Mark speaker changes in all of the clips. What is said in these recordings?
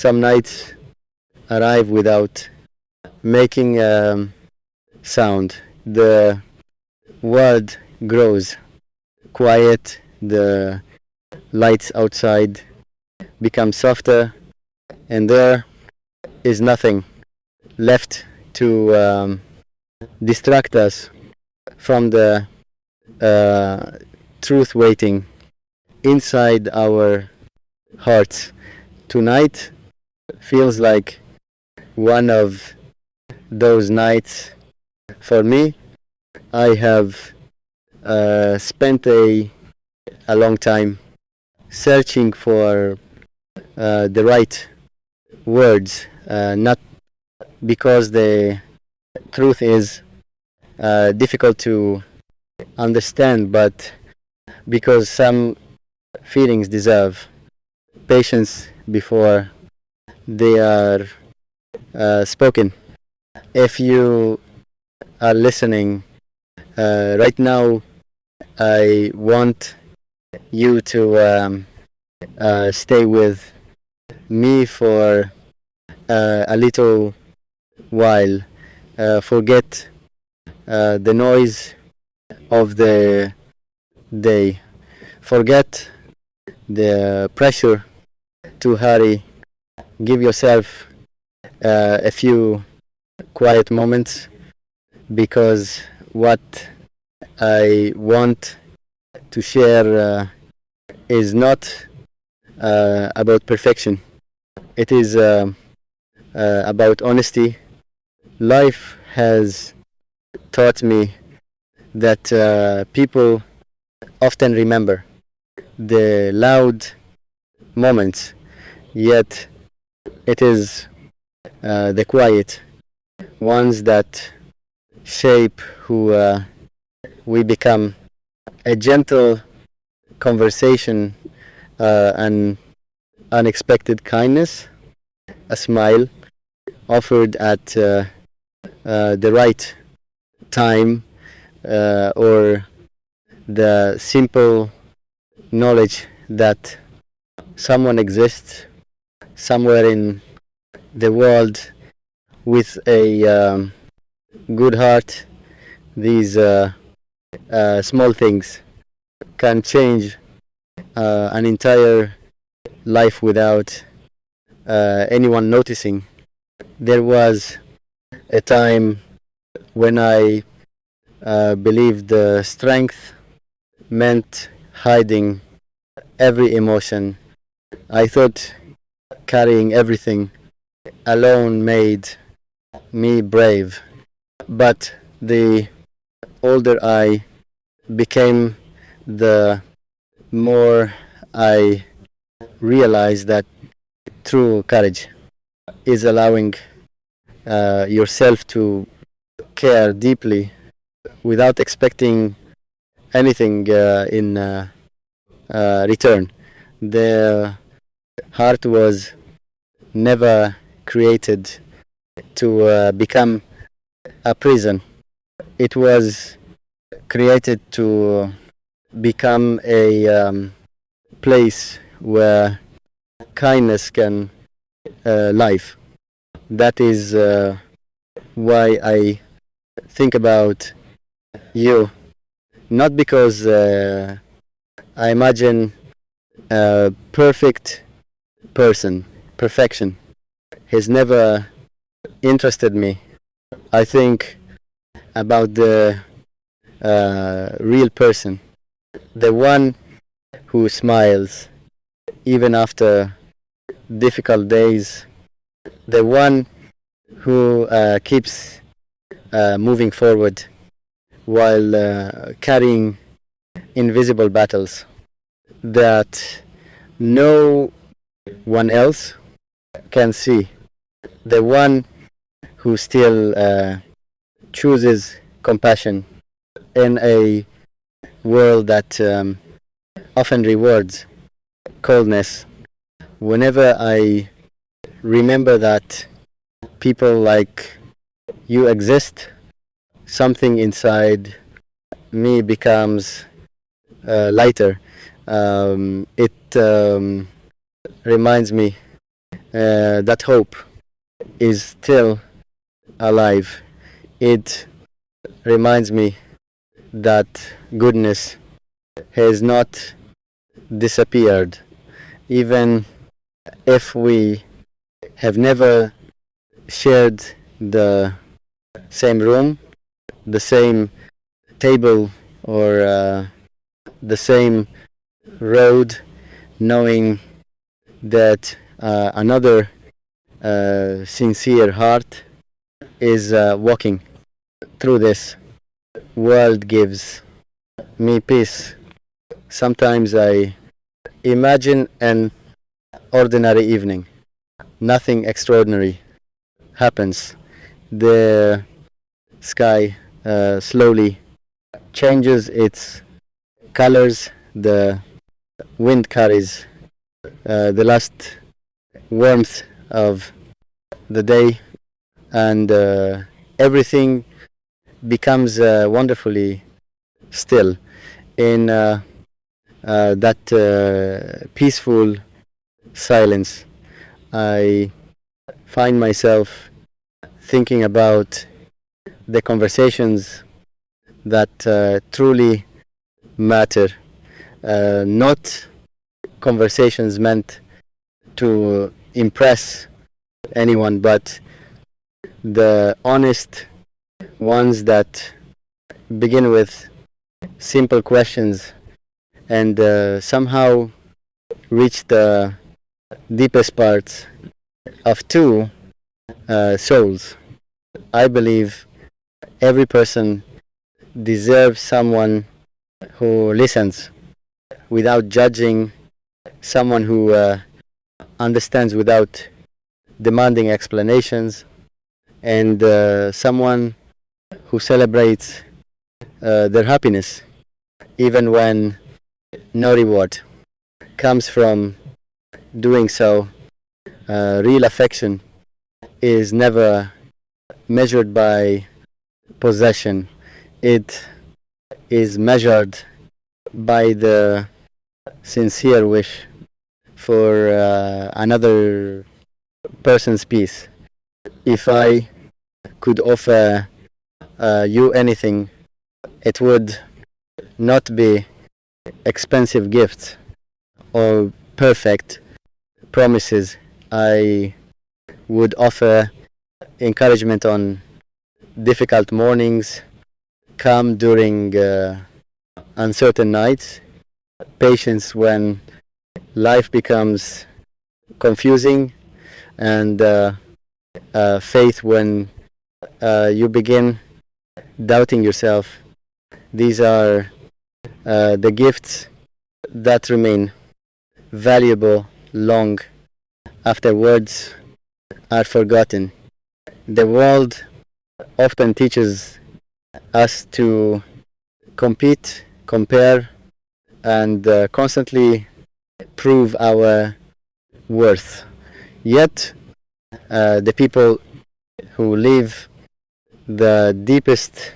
Speaker 1: Some nights arrive without making a sound. The world grows quiet, the lights outside become softer, and there is nothing left to distract us from the truth waiting inside our hearts. Tonight feels like one of those nights for me. I have spent a long time searching for the right words, not because the truth is difficult to understand, but because some feelings deserve patience before they are spoken. If you are listening right now, I want you to stay with me for a little while. Forget the noise of the day. Forget the pressure to hurry. Give yourself a few quiet moments, because what I want to share is not about perfection. It is about honesty. Life has taught me that people often remember the loud moments, yet it is the quiet ones that shape who we become. A gentle conversation, an unexpected kindness, a smile offered at the right time, or the simple knowledge that someone exists somewhere in the world with a good heart. These small things can change an entire life without anyone noticing. There was a time when I believed strength meant hiding every emotion. I thought carrying everything alone made me brave. But the older I became, the more I realized that true courage is allowing yourself to care deeply without expecting anything in return. The heart was never created to become a prison. It was created to become a place where kindness can live. That is why I think about you, not because I imagine a perfect person. Perfection has never interested me. I think about the real person, the one who smiles even after difficult days, the one who keeps moving forward while carrying invisible battles that no one else can see, the one who still chooses compassion in a world that often rewards coldness. Whenever I remember that people like you exist, something inside me becomes lighter. It reminds me that hope is still alive. It reminds me that goodness has not disappeared, even if we have never shared the same room, the same table, or the same road, knowing that another sincere heart is walking through this world gives me peace. Sometimes I imagine an ordinary evening. Nothing extraordinary happens. The sky slowly changes its colors. The wind carries the last warmth of the day, and everything becomes wonderfully still in that peaceful silence. I find myself thinking about the conversations that truly matter, not conversations meant to impress anyone, but the honest ones that begin with simple questions and somehow reach the deepest parts of two souls. I believe every person deserves someone who listens without judging, someone who understands without demanding explanations, and someone who celebrates their happiness even when no reward comes from doing so. Real affection is never measured by possession. It is measured by the sincere wish for another person's peace. If I could offer you anything, it would not be expensive gifts or perfect promises. I would offer encouragement on difficult mornings, calm during uncertain nights, patience when life becomes confusing, and faith when you begin doubting yourself. These are the gifts that remain valuable long after words are forgotten. The world often teaches us to compete, compare, and constantly prove our worth. Yet, the people who leave the deepest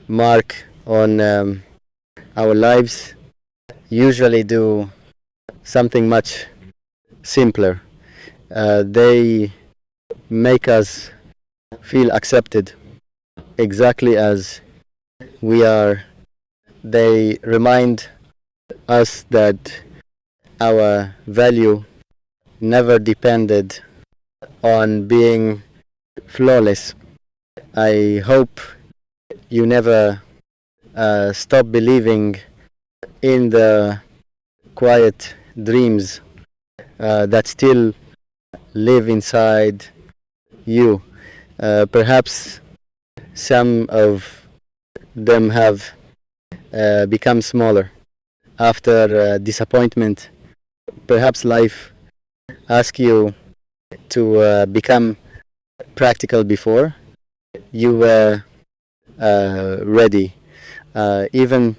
Speaker 1: mark on our lives usually do something much simpler. They make us feel accepted exactly as we are. They remind us that our value never depended on being flawless. I hope you never stop believing in the quiet dreams that still live inside you. Perhaps some of them have become smaller after disappointment. Perhaps life asks you to become practical before you were ready. Even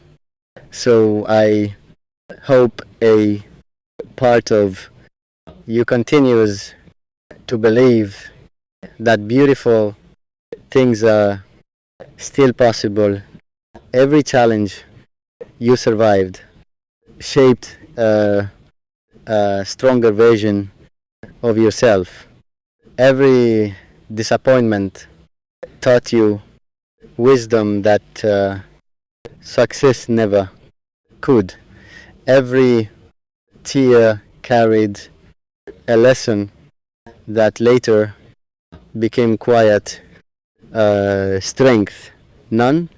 Speaker 1: so, I hope a part of you continues to believe that beautiful things are still possible. Every challenge you survived shaped a stronger version of yourself. Every disappointment taught you wisdom that success never could. Every tear carried a lesson that later became quiet strength. None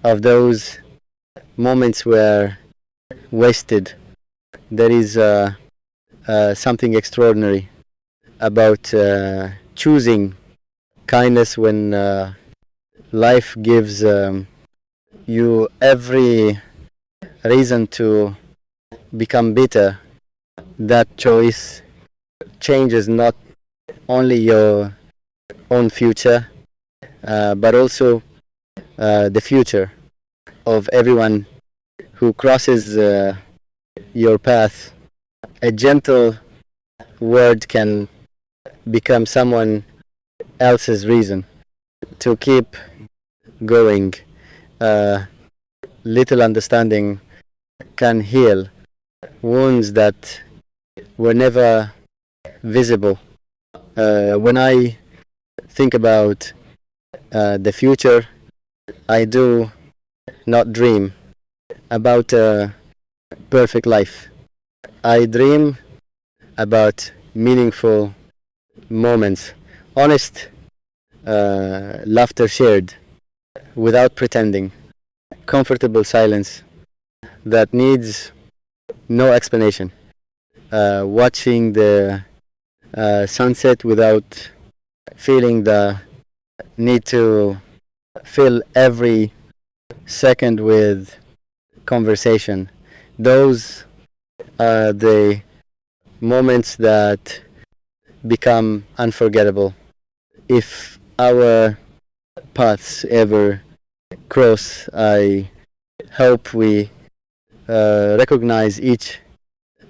Speaker 1: of those moments were wasted. There is something extraordinary about choosing kindness when life gives you every reason to become bitter. That choice changes not only your own future, but also the future of everyone who crosses your path. A gentle word can become someone else's reason to keep going. Little understanding can heal wounds that were never visible. When I think about the future, I do not dream about a perfect life. I dream about meaningful moments, honest laughter shared without pretending, comfortable silence that needs no explanation, watching the sunset without feeling the need to fill every second with conversation. Those are the moments that become unforgettable. If our paths ever cross, I hope we recognize each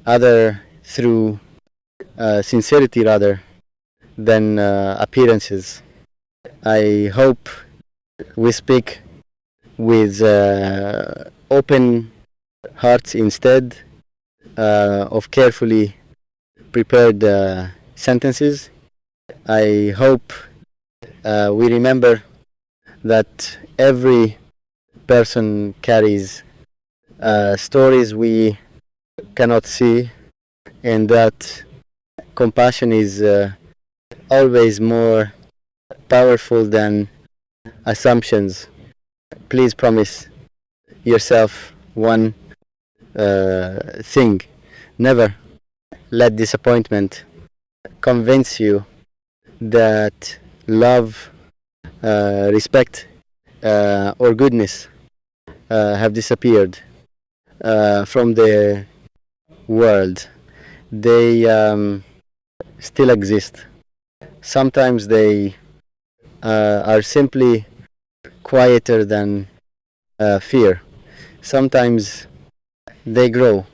Speaker 1: other through sincerity rather than appearances. I hope we speak with open hearts instead of carefully prepared sentences. I hope we remember that every person carries stories we cannot see, and that compassion is always more powerful than assumptions. Please promise yourself one thing. Never let disappointment convince you that love, respect, or goodness have disappeared from the world. They still exist. Sometimes they are simply quieter than fear. Sometimes they grow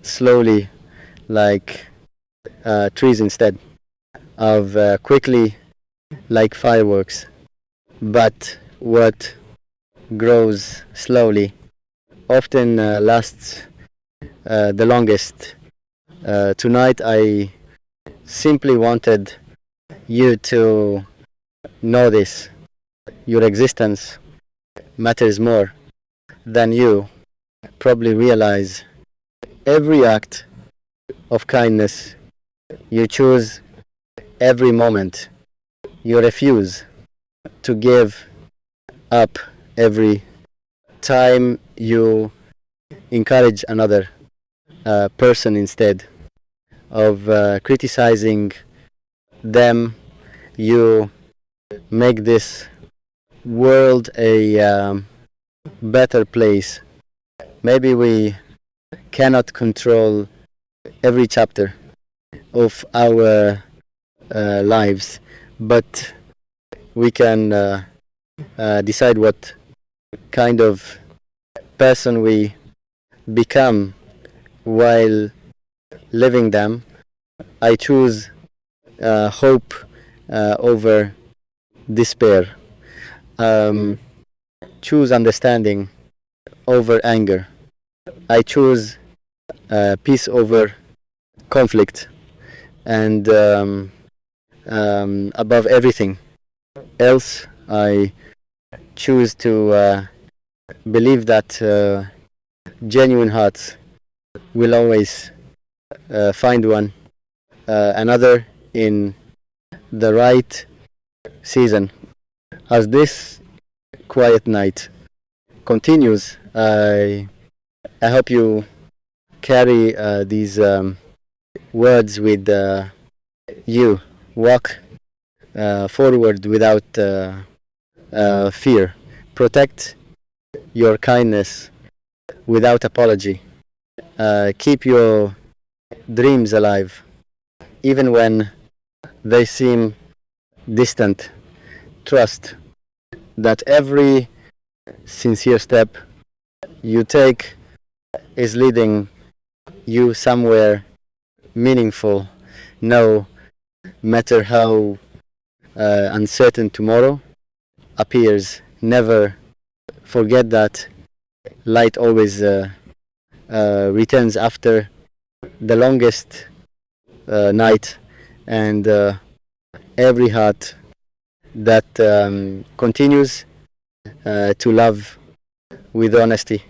Speaker 1: slowly like trees instead of quickly like fireworks. But what grows slowly often lasts the longest. Tonight I simply wanted you to know this. Your existence matters more than you probably realize. Every act of kindness you choose, every moment you refuse to give up, every time you encourage another person instead of criticizing them, you make this world a better place. Maybe we cannot control every chapter of our lives, but we can decide what kind of person we become while living them. I choose hope over despair. Um, choose understanding over anger. I choose peace over conflict. and above everything else, I choose to believe that genuine hearts will always find one another in the right season. As this quiet night continues, I hope you carry these words with you. Walk forward without fear. Protect your kindness without apology. Keep your dreams alive, even when they seem distant. Trust that every sincere step you take is leading you somewhere meaningful. No matter how uncertain tomorrow appears, never forget that light always returns after the longest night, and every heart that continues to love with honesty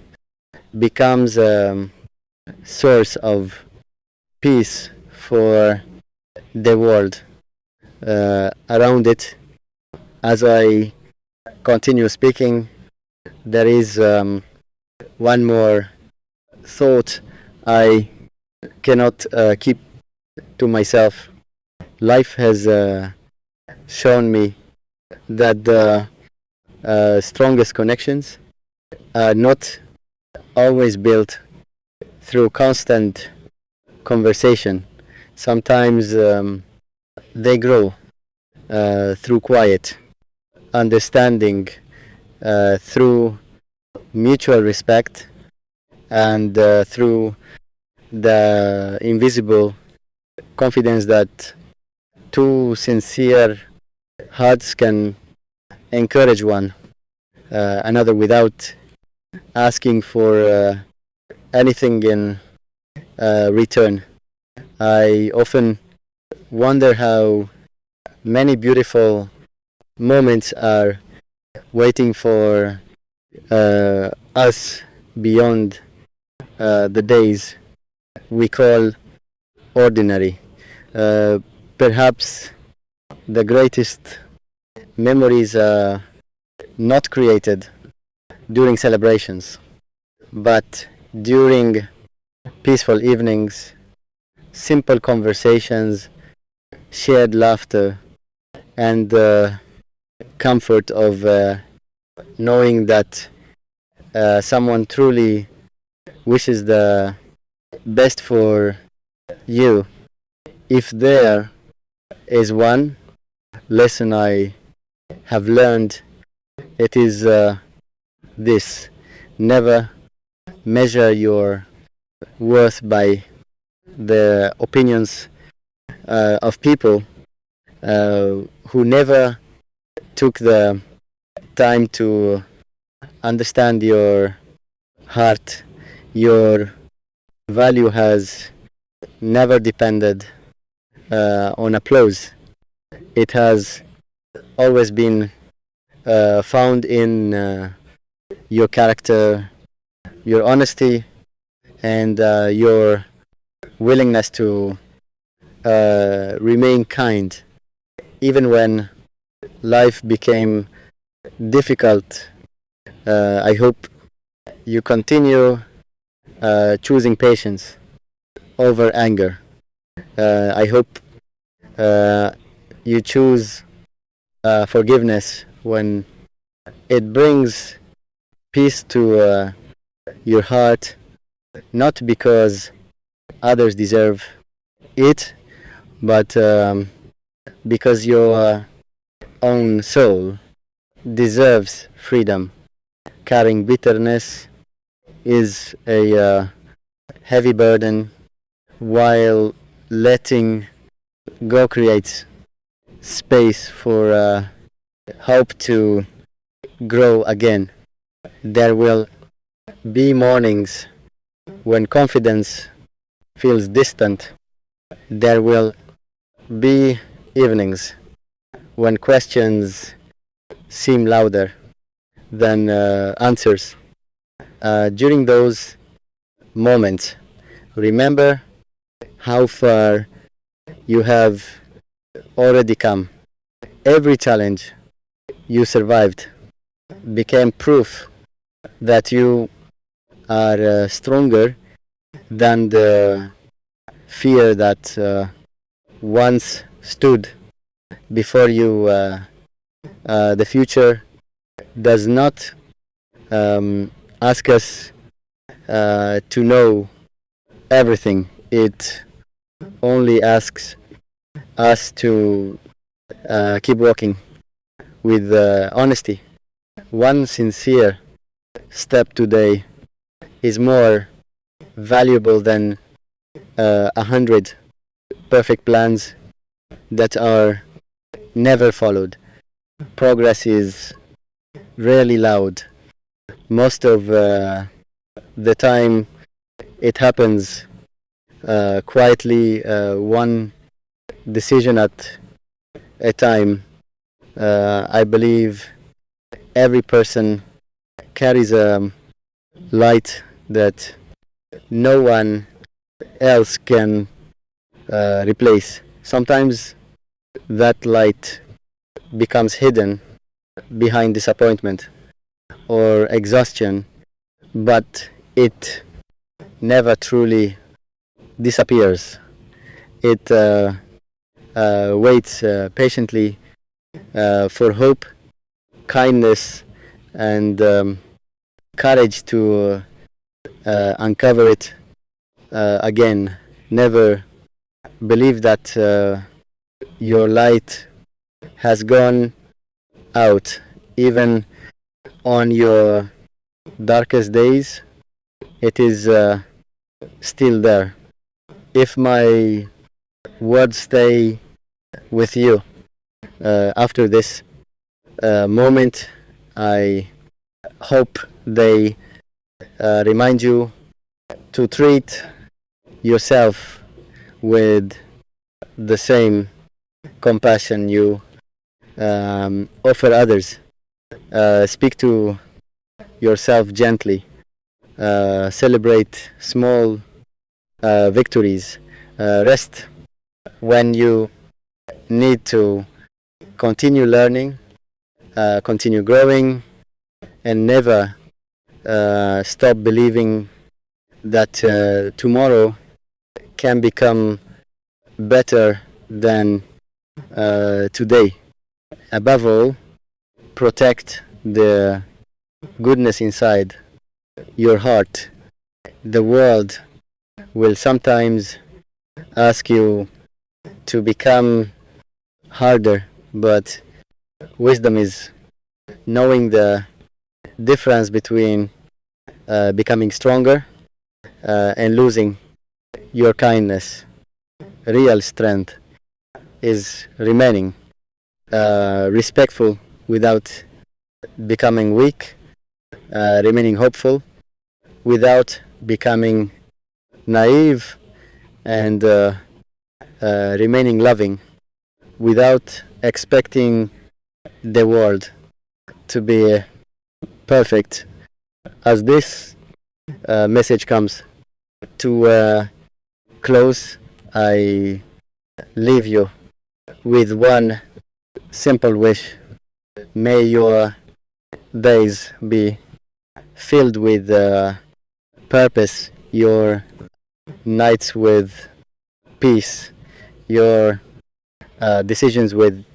Speaker 1: becomes a source of peace for the world around it. As I continue speaking, there is one more thought I cannot keep to myself. Life has shown me that the strongest connections are not always built through constant conversation. Sometimes they grow through quiet understanding, through mutual respect, and through the invisible confidence that two sincere hearts can encourage one another without asking for anything in return. I often wonder how many beautiful moments are waiting for us beyond the days we call ordinary. Perhaps the greatest memories are not created during celebrations, but during peaceful evenings, simple conversations, shared laughter, and the comfort of knowing that someone truly wishes the best for you. If there is one lesson I have learned, it is this: never measure your worth by the opinions of people who never took the time to understand your heart. Your value has never depended on applause. It has always been found in your character, your honesty, and your willingness to remain kind, even when life became difficult. I hope you continue choosing patience over anger. I hope you choose forgiveness when it brings peace to your heart, not because others deserve it, but because your own soul deserves freedom. Carrying bitterness is a heavy burden, while letting go creates space for hope to grow again. There will be mornings when confidence feels distant. There will be evenings when questions seem louder than answers. During those moments, remember how far you have already come. Every challenge you survived became proof that you are stronger than the fear that once stood before you. The future does not ask us to know everything. It only asks us to keep walking with honesty. One sincere step today is more valuable than 100 perfect plans that are never followed. Progress is rarely loud. Most of the time it happens quietly, one decision at a time. I believe every person carries a light that no one else can replace. Sometimes that light becomes hidden behind disappointment or exhaustion, but it never truly disappears. It waits patiently for hope, kindness, and courage to uncover it again. Never believe that your light has gone out. Even on your darkest days, it is still there. If my words stay with you after this moment, I hope they remind you to treat yourself with the same compassion you offer others. Speak to yourself gently. Celebrate small victories. Rest when you need to. Continue learning, continue growing, and never stop believing that tomorrow can become better than today. Above all, protect the goodness inside your heart. The world will sometimes ask you to become harder, but wisdom is knowing the difference between becoming stronger and losing your kindness. Real strength is remaining respectful without becoming weak, remaining hopeful without becoming naive, and remaining loving without expecting the world to be perfect. As this message comes to close, I leave you with one simple wish. May your days be filled with purpose, your nights with peace, your decisions with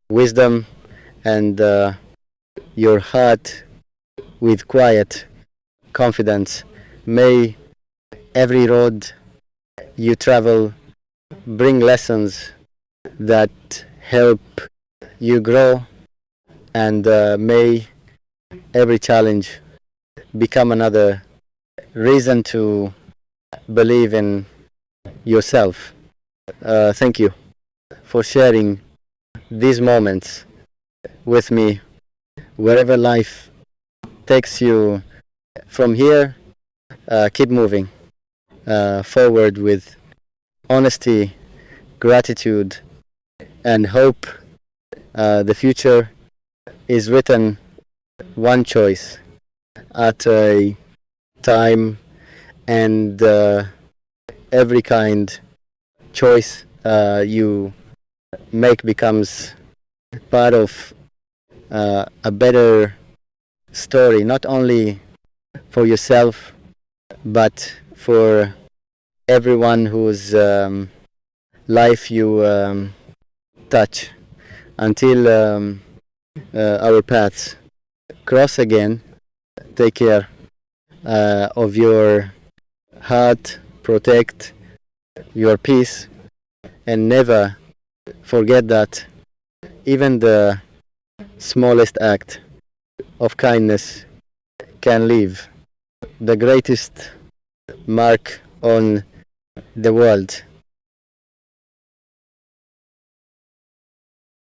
Speaker 1: wisdom, and your heart with quiet confidence. May every road you travel bring lessons that help you grow, and may every challenge become another reason to believe in yourself. Thank you for sharing these moments with me. Wherever life takes you from here, keep moving forward with honesty, gratitude, and hope. The future is written one choice at a time, and every kind choice you make becomes part of a better story, not only for yourself but for everyone whose life you touch, until our paths cross again. Take care of your heart, protect your peace, and never forget that even the smallest act of kindness can leave the greatest mark on the world.